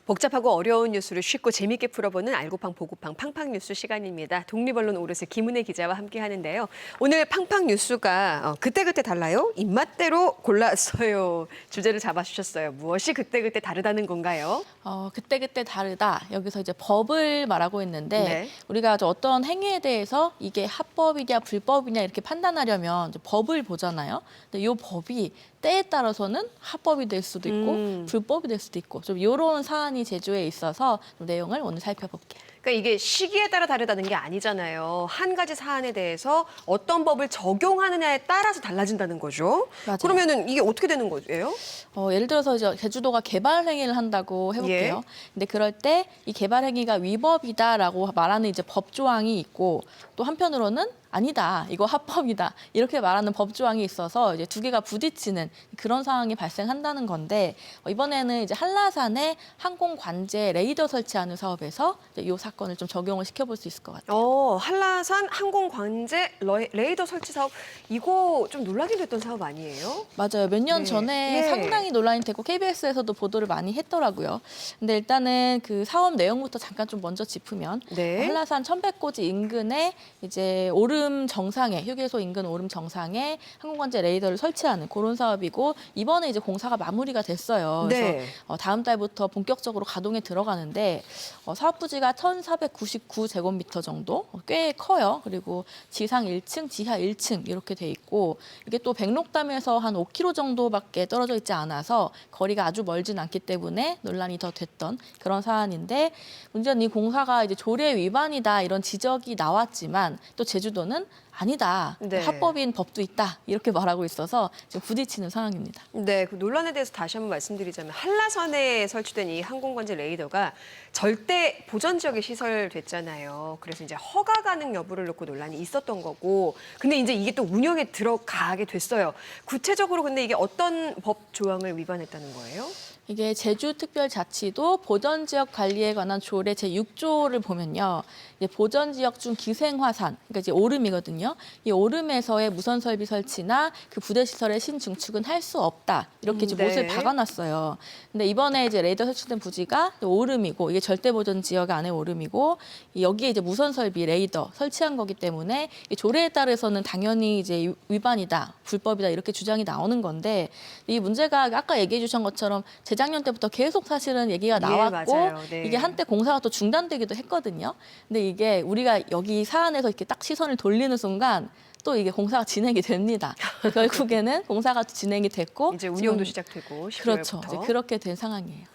복잡하고 어려운 뉴스를 쉽고 재미있게 풀어보는 알고팡 보고팡 팡팡 뉴스 시간입니다. 독립언론 오르스 김은혜 기자와 함께 하는데요. 오늘 팡팡 뉴스가 그때그때 달라요? 입맛대로 골랐어요. 주제를 잡아주셨어요. 무엇이 그때그때 다르다는 건가요? 그때그때 다르다. 여기서 이제 법을 말하고 있는데 네. 우리가 어떤 행위에 대해서 이게 합법이냐 불법이냐 이렇게 판단하려면 이제 법을 보잖아요. 근데 이 법이 때에 따라서는 합법이 될 수도 있고 불법이 될 수도 있고 좀 이런 사안이 제주에 있어서 좀 내용을 오늘 살펴볼게요. 그러니까 이게 시기에 따라 다르다는 게 아니잖아요. 한 가지 사안에 대해서 어떤 법을 적용하느냐에 따라서 달라진다는 거죠. 맞아요. 그러면은 이게 어떻게 되는 거예요? 예를 들어서 이제 제주도가 개발 행위를 한다고 해볼게요. 예. 근데 그럴 때 이 개발 행위가 위법이다라고 말하는 이제 법 조항이 있고 또 한편으로는 아니다, 이거 합법이다 이렇게 말하는 법 조항이 있어서 이제 두 개가 부딪히는 그런 상황이 발생한다는 건데 이번에는 이제 한라산에 항공 관제 레이더 설치하는 사업에서 이 사건을 좀 적용을 시켜볼 수 있을 것 같아요. 한라산 항공 관제 레이더 설치 사업 이거 좀 논란이 됐던 사업 아니에요? 맞아요. 몇 년 네. 전에 예. 상당히 논란이 되고 KBS에서도 보도를 많이 했더라고요. 근데 일단은 그 사업 내용부터 잠깐 좀 먼저 짚으면 네. 한라산 천백고지 인근에 이제 오름 정상에 휴게소 인근 오름 정상에 항공관제 레이더를 설치하는 그런 사업이고 이번에 이제 공사가 마무리가 됐어요. 그래서 네. 다음 달부터 본격적으로 가동에 들어가는데 사업 부지가 1,499제곱미터 정도 꽤 커요. 그리고 지상 1층, 지하 1층 이렇게 돼 있고 이게 또 백록담에서 한 5km 정도밖에 떨어져 있지 않아서 거리가 아주 멀진 않기 때문에 논란이 더 됐던 그런 사안인데 문제는 이 공사가 이제 조례 위반이다 이런 지적이 나왔지만 또 제주도는 아니다. 네. 합법인 법도 있다. 이렇게 말하고 있어서 지금 부딪히는 상황입니다. 네, 그 논란에 대해서 다시 한번 말씀드리자면 한라산에 설치된 이 항공관제 레이더가 절대 보전 지역에 시설됐잖아요. 그래서 이제 허가 가능 여부를 놓고 논란이 있었던 거고, 근데 이제 이게 또 운영에 들어가게 됐어요. 구체적으로 근데 이게 어떤 법 조항을 위반했다는 거예요? 이게 제주특별자치도 보전지역 관리에 관한 조례 제6조를 보면요. 이제 보전지역 중 기생화산, 그러니까 이제 오름이거든요. 이 오름에서의 무선설비 설치나 그 부대시설의 신증축은 할 수 없다. 이렇게 이제 네. 못을 박아놨어요. 근데 이번에 이제 레이더 설치된 부지가 오름이고 이게 절대보전지역 안에 오름이고 여기에 이제 무선설비 레이더 설치한 거기 때문에 이 조례에 따라서는 당연히 이제 위반이다, 불법이다 이렇게 주장이 나오는 건데 이 문제가 아까 얘기해 주신 것처럼 재작년 때부터 계속 사실은 얘기가 나왔고 맞아요. 네. 이게 한때 공사가 또 중단되기도 했거든요. 근데 이게 우리가 여기 사안에서 이렇게 딱 시선을 돌리는 순간 또 이게 공사가 진행이 됩니다. 결국에는 공사가 진행이 됐고 이제 운영도 지금 시작되고 12월부터. 그렇죠. 이제 그렇게 된 상황이에요.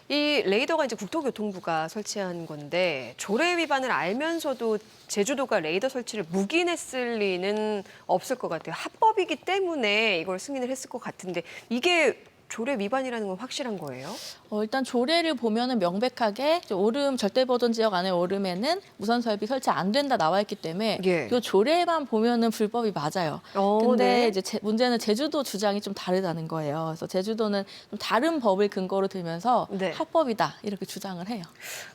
이 레이더가 이제 국토교통부가 설치한 건데 조례 위반을 알면서도 제주도가 레이더 설치를 묵인했을 리는 없을 것 같아요. 합법이기 때문에 이걸 승인을 했을 것 같은데 이게 조례 위반이라는 건 확실한 거예요? 일단 조례를 보면은 명백하게 오름 절대보전 지역 안에 오름에는 무선 설비 설치 안 된다 나와 있기 때문에 예. 이 조례만 보면은 불법이 맞아요. 근데 네. 이제 문제는 제주도 주장이 좀 다르다는 거예요. 그래서 제주도는 좀 다른 법을 근거로 들면서 네. 합법이다 이렇게 주장을 해요.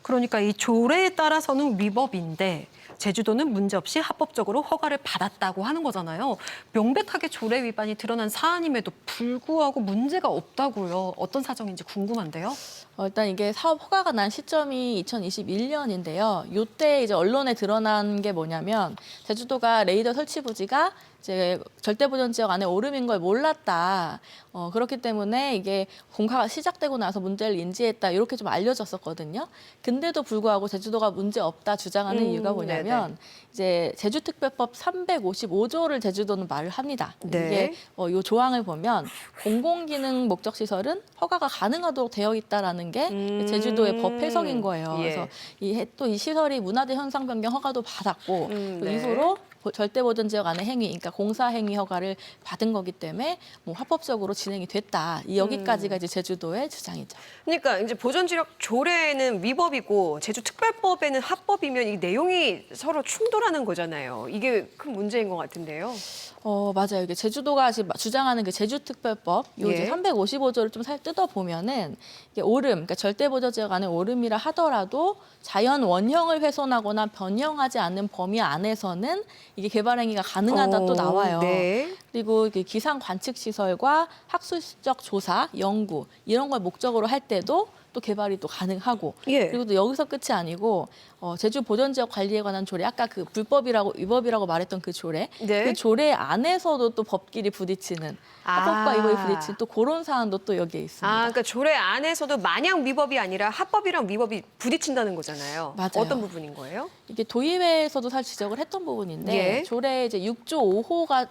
그러니까 이 조례에 따라서는 위법인데 제주도는 문제없이 합법적으로 허가를 받았다고 하는 거잖아요. 명백하게 조례 위반이 드러난 사안임에도 불구하고 문제가 없다고요. 어떤 사정인지 궁금한데요. 일단 이게 사업 허가가 난 시점이 2021년인데요. 이때 이제 언론에 드러난 게 뭐냐면 제주도가 레이더 설치 부지가 이제 절대보전 지역 안에 오름인 걸 몰랐다. 그렇기 때문에 이게 공사가 시작되고 나서 문제를 인지했다. 이렇게 좀 알려졌었거든요. 근데도 불구하고 제주도가 문제 없다 주장하는 이유가 뭐냐면 네네. 이제 제주특별법 355조를 제주도는 말을 합니다. 네. 이게 이 조항을 보면 공공기능 목적 시설은 허가가 가능하도록 되어 있다라는 게 제주도의 법 해석인 거예요. 예. 그래서 또 이 시설이 문화재 현상 변경 허가도 받았고 또 네. 이후로 절대보전 지역 안에 행위, 그러니까 공사 행위 허가를 받은 거기 때문에 뭐 합법적으로 진행이 됐다. 여기까지가 이제 제주도의 주장이죠. 그러니까 이제 보전지역 조례는 위법이고 제주특별법에는 합법이면 이 내용이 서로 충돌하는 거잖아요. 이게 큰 문제인 것 같은데요. 맞아요. 이게 제주도가 지금 주장하는 그 제주특별법, 요 이제 예. 355조를 좀 뜯어보면은 이게 오름, 그러니까 절대보전 지역 안에 오름이라 하더라도 자연 원형을 훼손하거나 변형하지 않는 범위 안에서는 이게 개발 행위가 가능하다 또 나와요. 네. 그리고 그 기상 관측 시설과 학술적 조사, 연구 이런 걸 목적으로 할 때도 또 개발이 또 가능하고 예. 그리고 또 여기서 끝이 아니고 제주 보전지역 관리에 관한 조례 아까 그 불법이라고 위법이라고 말했던 그 조례 네. 그 조례 안에서도 또 법끼리 부딪히는 합법과 위법이 부딪히는 또 그런 사안도 또 여기에 있습니다. 아, 그러니까 조례 안에서도 마냥 위법이 아니라 합법이랑 위법이 부딪힌다는 거잖아요. 맞아요. 어떤 부분인 거예요? 이게 도의회에서도 사실 지적을 했던 부분인데 예. 조례 이제 6조 5호가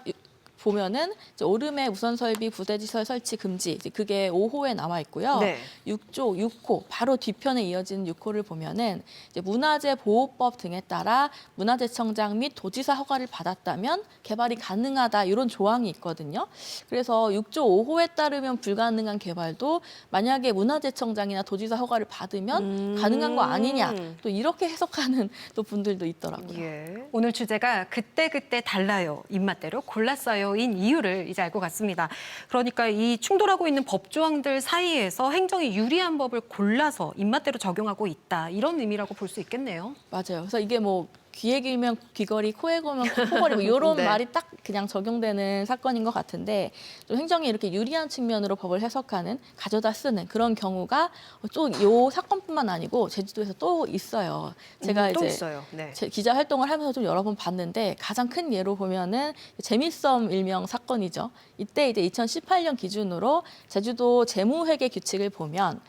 보면은 이제 오름의 우선 설비 부대지설 설치 금지 이제 그게 5호에 나와 있고요. 네. 6조 6호 바로 뒤편에 이어지는 6호를 보면은 이제 문화재 보호법 등에 따라 문화재청장 및 도지사 허가를 받았다면 개발이 가능하다 이런 조항이 있거든요. 그래서 6조 5호에 따르면 불가능한 개발도 만약에 문화재청장이나 도지사 허가를 받으면 가능한 거 아니냐 또 이렇게 해석하는 또 분들도 있더라고요. 예. 오늘 주제가 그때그때 달라요. 입맛대로 골랐어요인 이유를 이제 알 것 같습니다. 그러니까 이 충돌하고 있는 법 조항들 사이에서 행정이 유리한 법을 골라서 입맛대로 적용하고 있다. 이런 의미라고 볼 수 있겠네요. 맞아요. 그래서 이게 뭐 귀에 길면 귀걸이, 코에 걸면 코걸이 뭐 이런 네. 말이 딱 그냥 적용되는 사건인 것 같은데 좀 행정이 이렇게 유리한 측면으로 법을 해석하는 가져다 쓰는 그런 경우가 또 이 사건뿐만 아니고 제주도에서 또 있어요. 제가 또 이제 있어요. 네. 제 기자 활동을 하면서 좀 여러 번 봤는데 가장 큰 예로 보면은 재미썸 일명 사건이죠. 이때 이제 2018년 기준으로 제주도 재무회계 규칙을 보면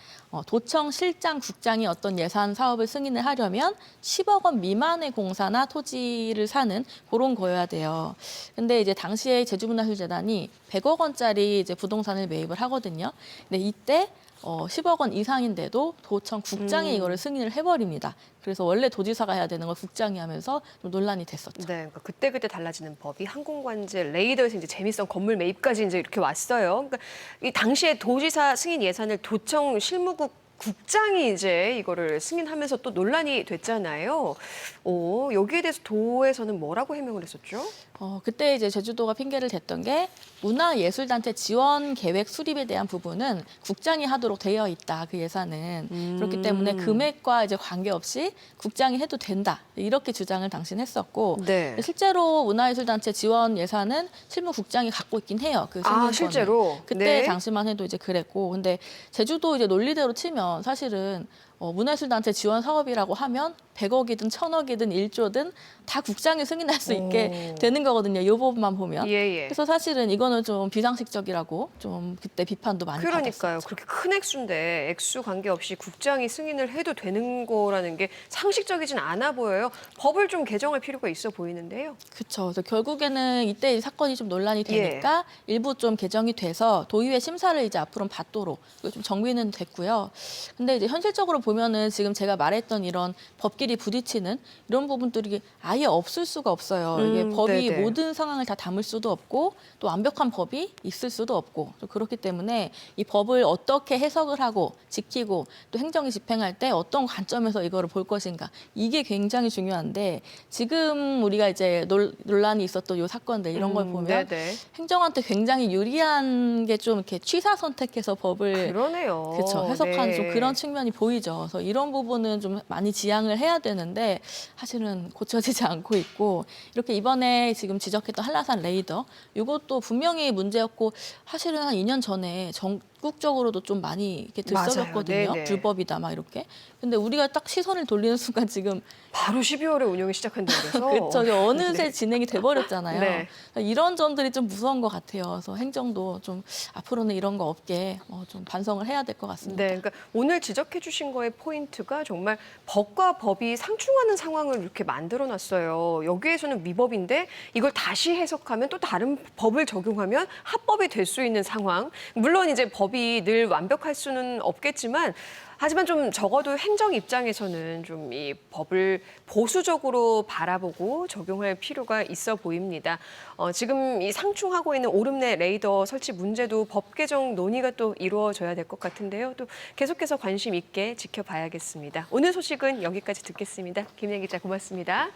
도청 실장 국장이 어떤 예산 사업을 승인을 하려면 10억 원 미만의 공사나 토지를 사는 그런 거여야 돼요. 근데 이제 당시에 제주문화예술재단이 100억 원짜리 이제 부동산을 매입을 하거든요. 근데 이때 10억 원 이상인데도 도청 국장이 이거를 승인을 해버립니다. 그래서 원래 도지사가 해야 되는 걸 국장이 하면서 좀 논란이 됐었죠. 네, 그러니까 그때그때 달라지는 법이 항공관제 레이더에서 이제 재밌어 건물 매입까지 이제 이렇게 왔어요. 그러니까 이 당시에 도지사 승인 예산을 도청 실무국 국장이 이제 이거를 승인하면서 또 논란이 됐잖아요. 여기에 대해서 도에서는 뭐라고 해명을 했었죠? 그때 이제 제주도가 핑계를 댔던 게 문화예술단체 지원 계획 수립에 대한 부분은 국장이 하도록 되어 있다. 그 예산은. 그렇기 때문에 금액과 이제 관계없이 국장이 해도 된다. 이렇게 주장을 당시는 했었고 네. 실제로 문화예술단체 지원 예산은 실무국장이 갖고 있긴 해요. 그 승인권을. 실제로? 그때 네. 당시만 해도 이제 그랬고 근데 제주도 이제 논리대로 치면 사실은 문화예술단체 지원 사업이라고 하면 100억이든 1000억이든 1조든 다 국장이 승인할 수 있게 되는 거거든요. 이 부분만 보면. 예. 그래서 사실은 이거는 좀 비상식적이라고 좀 그때 비판도 많이 그러니까요. 받았었죠. 그렇게 큰 액수인데 액수 관계없이 국장이 승인을 해도 되는 거라는 게 상식적이진 않아 보여요. 법을 좀 개정할 필요가 있어 보이는데요. 그렇죠. 그래서 결국에는 이때 이 사건이 좀 논란이 되니까 일부 좀 개정이 돼서 도의회 심사를 이제 앞으로는 받도록 좀 정비는 됐고요. 근데 이제 현실적으로 보면은 지금 제가 말했던 이런 법끼리 부딪히는 이런 부분들이 아예 없을 수가 없어요. 이게 법이 네네. 모든 상황을 다 담을 수도 없고 또 완벽한 법이 있을 수도 없고 또 그렇기 때문에 이 법을 어떻게 해석을 하고 지키고 또 행정이 집행할 때 어떤 관점에서 이거를 볼 것인가 이게 굉장히 중요한데 지금 우리가 이제 논란이 있었던 이 사건들 이런 걸 보면 네네. 행정한테 굉장히 유리한 게 좀 이렇게 취사 선택해서 법을 그러네요. 그렇죠. 해석하는 네. 좀 그런 측면이 보이죠. 그래서 이런 부분은 좀 많이 지양을 해야 되는데 사실은 고쳐지지 않고 있고 이렇게 이번에 지금 지적했던 한라산 레이더 이것도 분명히 문제였고 사실은 한 2년 전에 전국적으로도 좀 많이 이렇게 들썩였거든요. 맞아요. 네네. 불법이다 막 이렇게. 근데 우리가 딱 시선을 돌리는 순간 지금 바로 12월에 운영이 시작한다고 그래서 그렇죠. 어느새 진행이 돼버렸잖아요. 네. 이런 점들이 좀 무서운 것 같아요. 그래서 행정도 좀 앞으로는 이런 거 없게 좀 반성을 해야 될 것 같습니다. 네, 그러니까 오늘 지적해 주신 거의 포인트가 정말 법과 법이 상충하는 상황을 이렇게 만들어놨어요. 여기에서는 위법인데 이걸 다시 해석하면 또 다른 법을 적용하면 합법이 될 수 있는 상황. 물론 이제 법이 늘 완벽할 수는 없겠지만 하지만 좀 적어도 행정 입장에서는 좀 이 법을 보수적으로 바라보고 적용할 필요가 있어 보입니다. 지금 이 상충하고 있는 오름내 레이더 설치 문제도 법 개정 논의가 또 이루어져야 될 것 같은데요. 또 계속해서 관심 있게 지켜봐야겠습니다. 오늘 소식은 여기까지 듣겠습니다. 김혜 기자 고맙습니다.